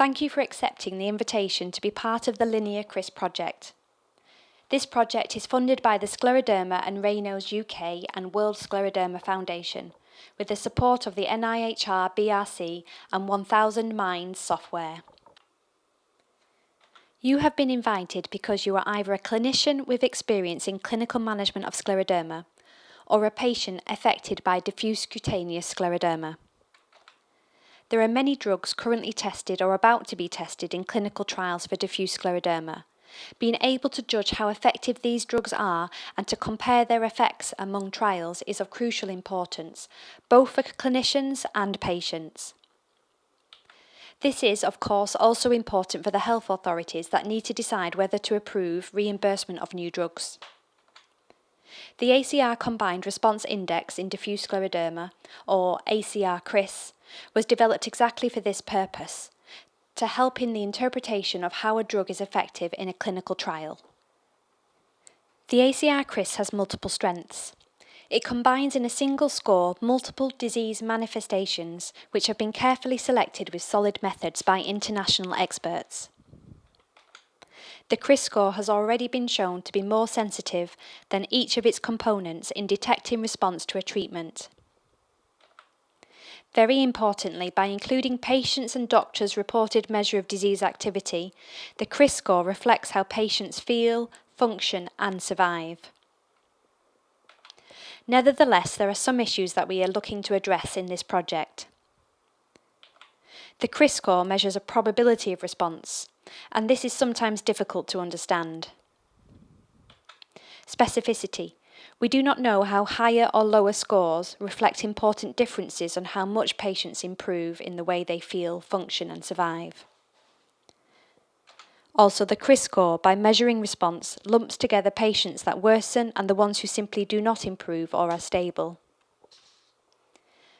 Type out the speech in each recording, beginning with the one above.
Thank you for accepting the invitation to be part of the Linear CRIS project. This project is funded by the Scleroderma and Raynaud's UK and World Scleroderma Foundation, with the support of the NIHR BRC and 1000 Minds software. You have been invited because you are either a clinician with experience in clinical management of scleroderma or a patient affected by diffuse cutaneous scleroderma. There are many drugs currently tested or about to be tested in clinical trials for diffuse scleroderma. Being able to judge how effective these drugs are and to compare their effects among trials is of crucial importance, both for clinicians and patients. This is, of course, also important for the health authorities that need to decide whether to approve reimbursement of new drugs. The ACR Combined Response Index in Diffuse Scleroderma, or ACR-CRIS, was developed exactly for this purpose, to help in the interpretation of how a drug is effective in a clinical trial. The ACR-CRIS has multiple strengths. It combines in a single score multiple disease manifestations which have been carefully selected with solid methods by international experts. The CRIS score has already been shown to be more sensitive than each of its components in detecting response to a treatment. Very importantly, by including patients' and doctors' reported measure of disease activity, the CRIS score reflects how patients feel, function, and survive. Nevertheless, there are some issues that we are looking to address in this project. The CRIS score measures a probability of response, and this is sometimes difficult to understand. Specificity. We do not know how higher or lower scores reflect important differences on how much patients improve in the way they feel, function, and survive. Also, the CRIS score, by measuring response, lumps together patients that worsen and the ones who simply do not improve or are stable.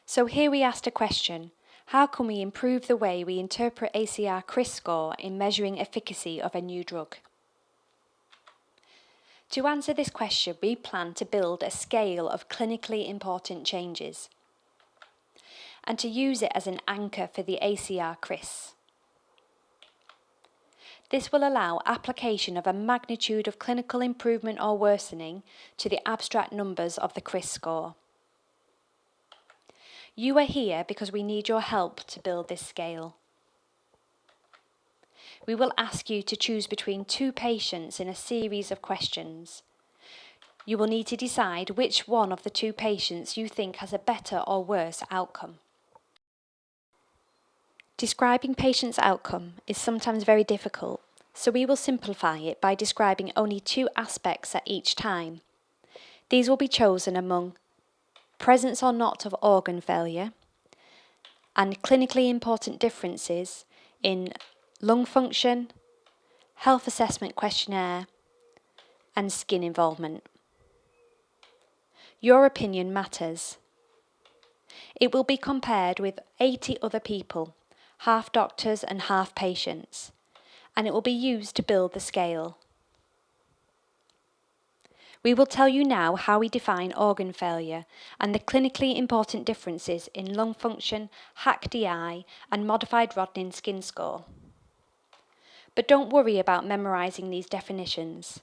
So here we asked a question: how can we improve the way we interpret ACR CRIS score in measuring efficacy of a new drug? To answer this question, we plan to build a scale of clinically important changes and to use it as an anchor for the ACR CRIS. This will allow application of a magnitude of clinical improvement or worsening to the abstract numbers of the CRIS score. You are here because we need your help to build this scale. We will ask you to choose between two patients in a series of questions. You will need to decide which one of the two patients you think has a better or worse outcome. Describing patients' outcome is sometimes very difficult, so we will simplify it by describing only two aspects at each time. These will be chosen among presence or not of organ failure and clinically important differences in lung function, health assessment questionnaire, and skin involvement. Your opinion matters. It will be compared with 80 other people, half doctors and half patients, and it will be used to build the scale. We will tell you now how we define organ failure and the clinically important differences in lung function, HAQ-DI, and modified Rodnan skin score. But don't worry about memorising these definitions.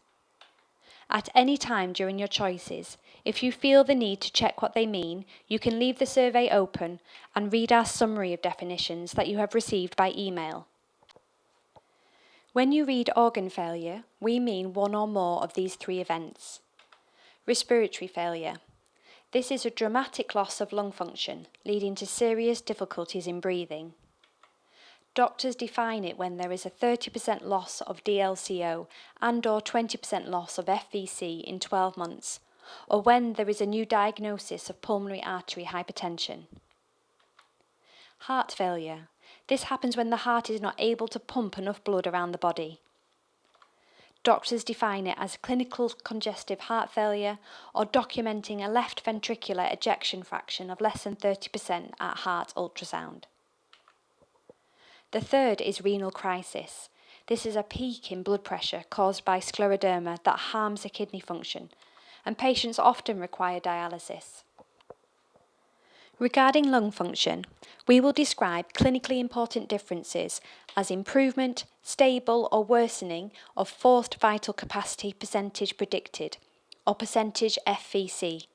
At any time during your choices, if you feel the need to check what they mean, you can leave the survey open and read our summary of definitions that you have received by email. When you read organ failure, we mean one or more of these three events. Respiratory failure. This is a dramatic loss of lung function, leading to serious difficulties in breathing. Doctors define it when there is a 30% loss of DLCO and/or 20% loss of FVC in 12 months, or when there is a new diagnosis of pulmonary artery hypertension. Heart failure. This happens when the heart is not able to pump enough blood around the body. Doctors define it as clinical congestive heart failure or documenting a left ventricular ejection fraction of less than 30% at heart ultrasound. The third is renal crisis. This is a peak in blood pressure caused by scleroderma that harms the kidney function, and patients often require dialysis. Regarding lung function, we will describe clinically important differences as improvement, stable or worsening of forced vital capacity percentage predicted, or percentage FVC.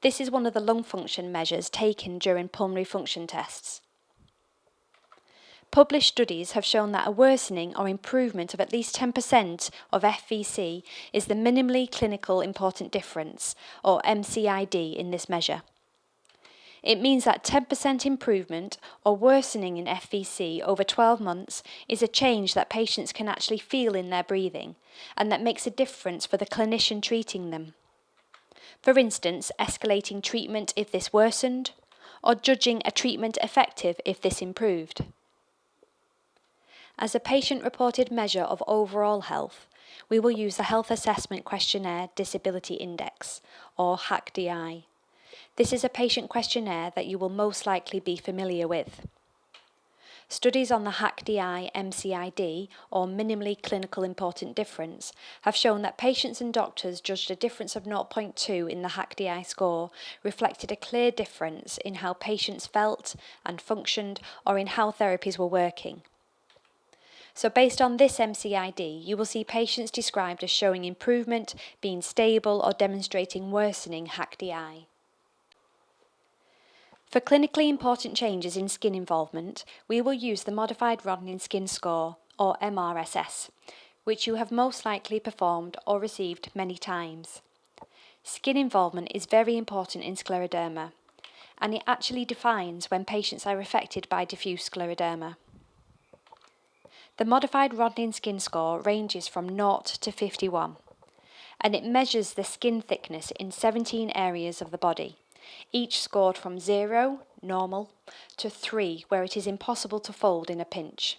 This is one of the lung function measures taken during pulmonary function tests. Published studies have shown that a worsening or improvement of at least 10% of FVC is the minimally clinical important difference, or MCID, in this measure. It means that 10% improvement or worsening in FVC over 12 months is a change that patients can actually feel in their breathing, and that makes a difference for the clinician treating them. For instance, escalating treatment if this worsened, or judging a treatment effective if this improved. As a patient-reported measure of overall health, we will use the Health Assessment Questionnaire Disability Index, or HAQ-DI. This is a patient questionnaire that you will most likely be familiar with. Studies on the HAQ-DI MCID, or minimally clinical important difference, have shown that patients and doctors judged a difference of 0.2 in the HAQ-DI score reflected a clear difference in how patients felt and functioned, or in how therapies were working. So based on this MCID, you will see patients described as showing improvement, being stable or demonstrating worsening HAQ-DI. For clinically important changes in skin involvement, we will use the Modified Rodnan Skin Score, or MRSS, which you have most likely performed or received many times. Skin involvement is very important in scleroderma, and it actually defines when patients are affected by diffuse scleroderma. The Modified Rodnan Skin Score ranges from 0 to 51, and it measures the skin thickness in 17 areas of the body, each scored from 0, normal, to 3, where it is impossible to fold in a pinch.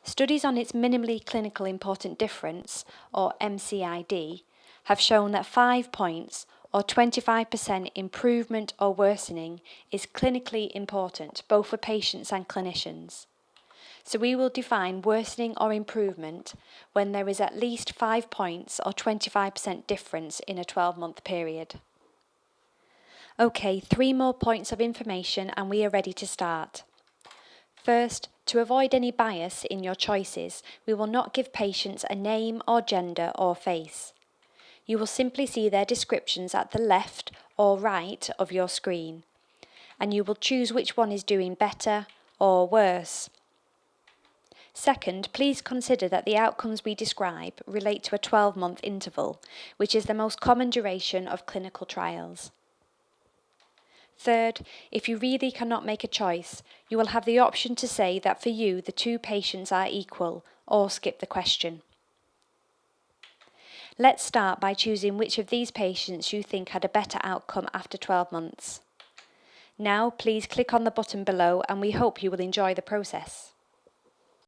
Studies on its minimally clinical important difference, or MCID, have shown that 5 points, or 25% improvement or worsening, is clinically important both for patients and clinicians. So we will define worsening or improvement when there is at least 5 points or 25% difference in a 12-month period. Okay, 3 more points of information and we are ready to start. First, to avoid any bias in your choices, we will not give patients a name or gender or face. You will simply see their descriptions at the left or right of your screen, and you will choose which one is doing better or worse. Second, please consider that the outcomes we describe relate to a 12-month interval, which is the most common duration of clinical trials. Third, if you really cannot make a choice, you will have the option to say that for you the 2 patients are equal, or skip the question. Let's start by choosing which of these patients you think had a better outcome after 12 months. Now please click on the button below and we hope you will enjoy the process.